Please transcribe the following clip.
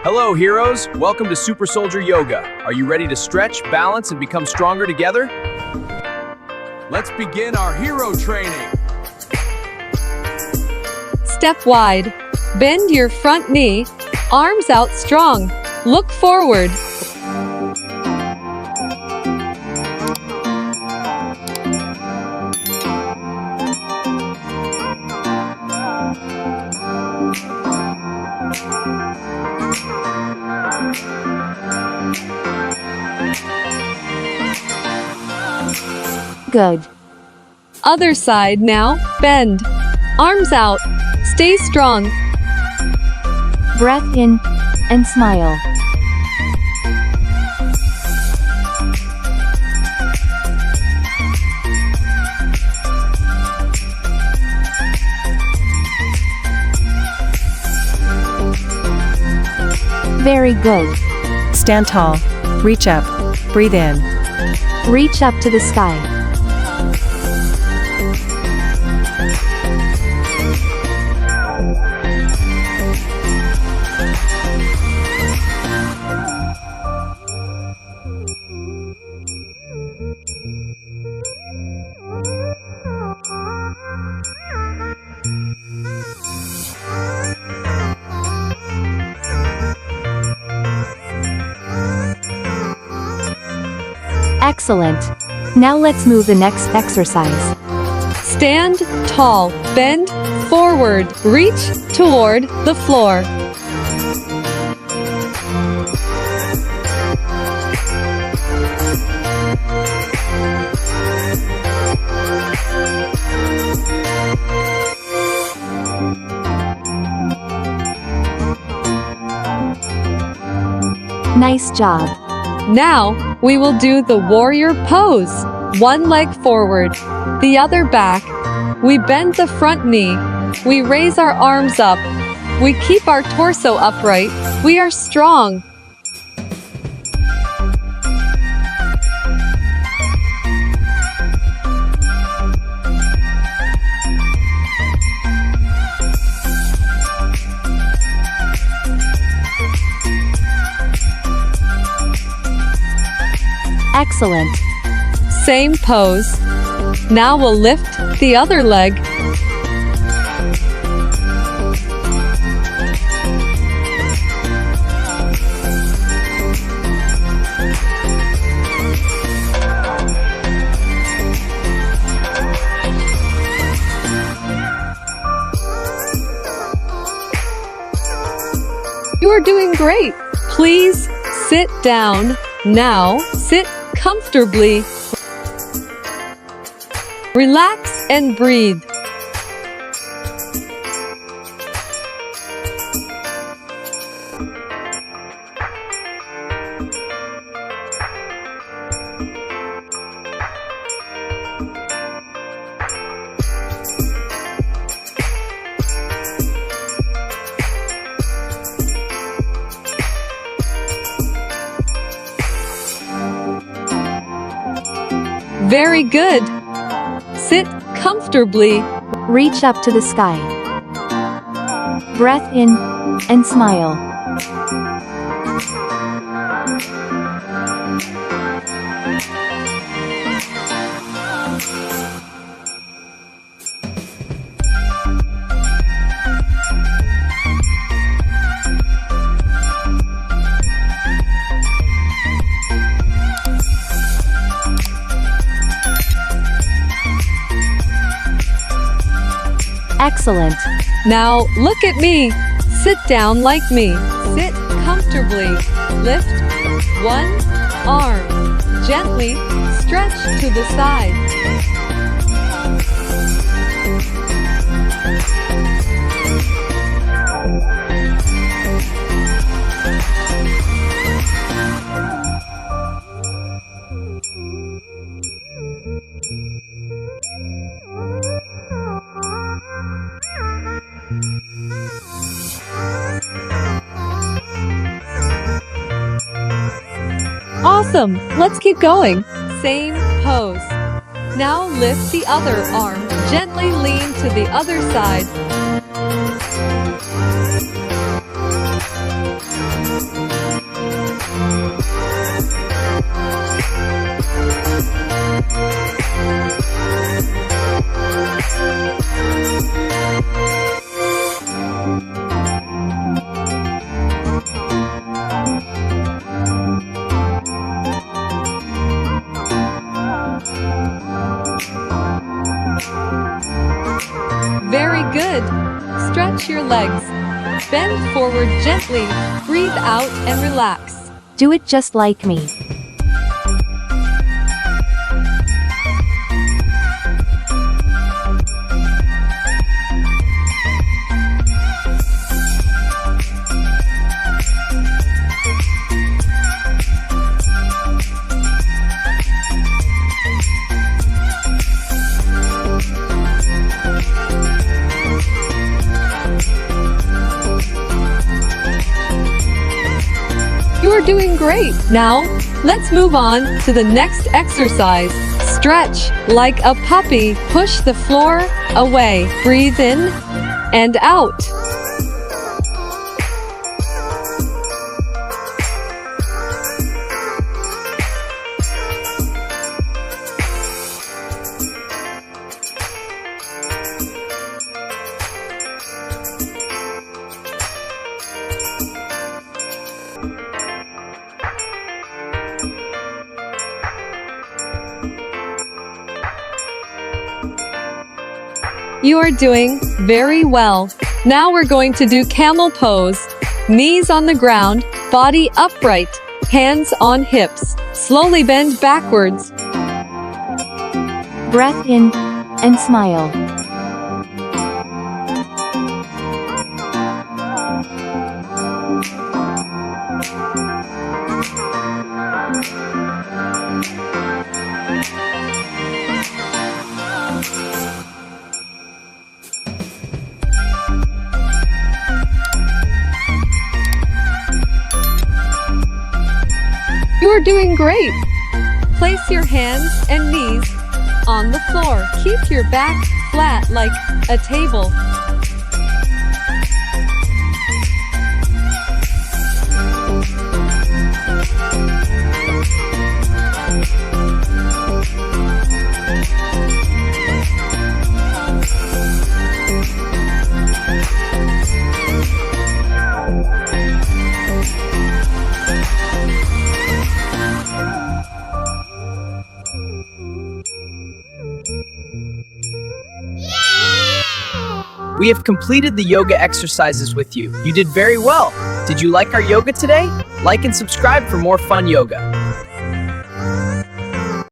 Hello, heroes. Welcome to Super Soldier Yoga. Are you ready to stretch, balance, and become stronger together? Let's begin our hero training. Step wide. Bend your front knee. Arms out strong. Look forward. Good. Other side now. Bend. Arms out. Stay strong. Breath in and smile. Very good. Stand tall. Reach up. Breathe in. Reach up to the sky. Excellent. Now let's move the next exercise. Stand tall. Bend forward. Reach toward the floor. Nice job. Now, we will do the warrior pose. One leg forward, the other back. We bend the front knee. We raise our arms up. We keep our torso upright. We are strong. Excellent. Same pose. Now we'll lift the other leg. You are doing great. Please sit down. Now, sit comfortably. Relax and breathe. Very good. Sit comfortably. Reach up to the sky. Breath in and smile. Excellent. Now look at me. Sit down like me. Sit comfortably. Lift one arm. Gently stretch to the side. Awesome! Let's keep going. Same pose. Now lift the other arm. Gently lean to the other side. your legs. Bend forward gently, breathe out and relax. Do it just like me. You are doing great. Now, let's move on to the next exercise. Stretch like a puppy. Push the floor away. Breathe in and out. You are doing very well. Now we're going to do camel pose. Knees on the ground, body upright, hands on hips. Slowly bend backwards. Breath in and smile. You are doing great. Place your hands and knees on the floor. Keep your back flat like a table. We have completed the yoga exercises with you. You did very well. Did you like our yoga today? Like and subscribe for more fun yoga.